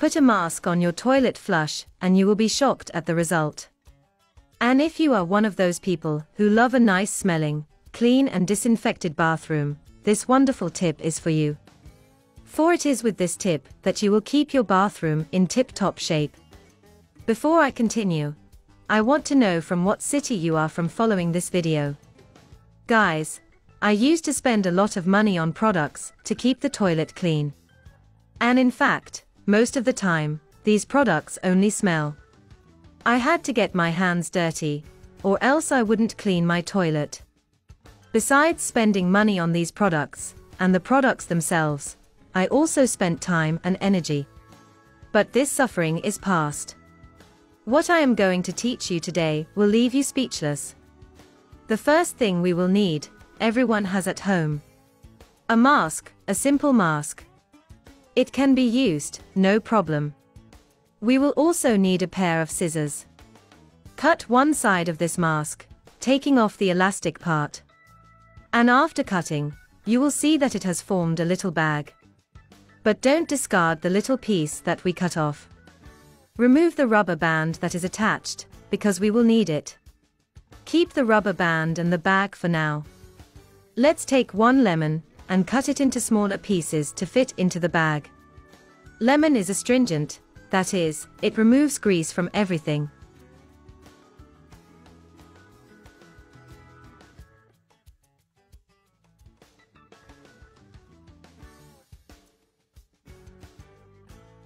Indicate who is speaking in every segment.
Speaker 1: Put a mask on your toilet flush and you will be shocked at the result. And if you are one of those people who love a nice smelling, clean and disinfected bathroom, this wonderful tip is for you. For it is with this tip that you will keep your bathroom in tip-top shape. Before I continue, I want to know from what city you are from following this video. Guys, I used to spend a lot of money on products to keep the toilet clean. And in fact, most of the time, these products only smell. I had to get my hands dirty, or else I wouldn't clean my toilet. Besides spending money on these products, and the products themselves, I also spent time and energy. But this suffering is past. What I am going to teach you today will leave you speechless. The first thing we will need, everyone has at home. A mask, a simple mask. It can be used, no problem. We will also need a pair of scissors. Cut one side of this mask, taking off the elastic part. And after cutting, you will see that it has formed a little bag. But don't discard the little piece that we cut off. Remove the rubber band that is attached, because we will need it. Keep the rubber band and the bag for now. Let's take one lemon, and cut it into smaller pieces to fit into the bag. Lemon is astringent, that is, it removes grease from everything.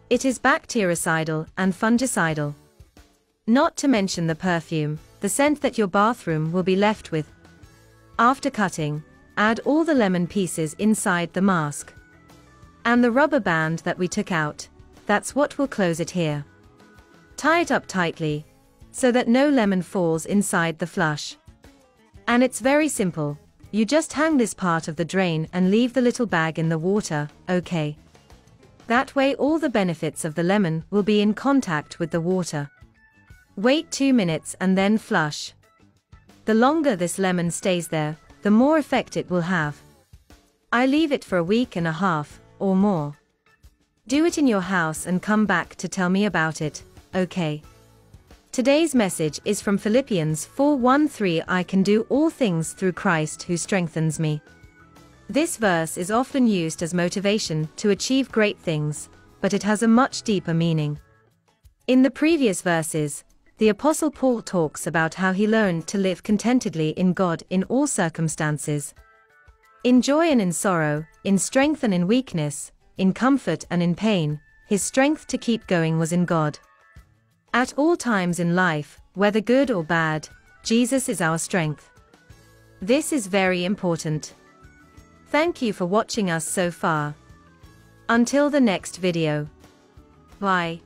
Speaker 1: It is bactericidal and fungicidal. Not to mention the perfume, the scent that your bathroom will be left with. After cutting, add all the lemon pieces inside the mask. And the rubber band that we took out, that's what will close it here. Tie it up tightly, so that no lemon falls inside the flush. And it's very simple, you just hang this part of the drain and leave the little bag in the water, okay? That way all the benefits of the lemon will be in contact with the water. Wait 2 minutes and then flush. The longer this lemon stays there, the more effect it will have. I leave it for a week and a half, or more. Do it in your house and come back to tell me about it, okay? Today's message is from Philippians 4:1-3. I can do all things through Christ who strengthens me. This verse is often used as motivation to achieve great things, but it has a much deeper meaning. In the previous verses, the Apostle Paul talks about how he learned to live contentedly in God in all circumstances. In joy and in sorrow, in strength and in weakness, in comfort and in pain, his strength to keep going was in God. At all times in life, whether good or bad, Jesus is our strength. This is very important. Thank you for watching us so far. Until the next video. Bye.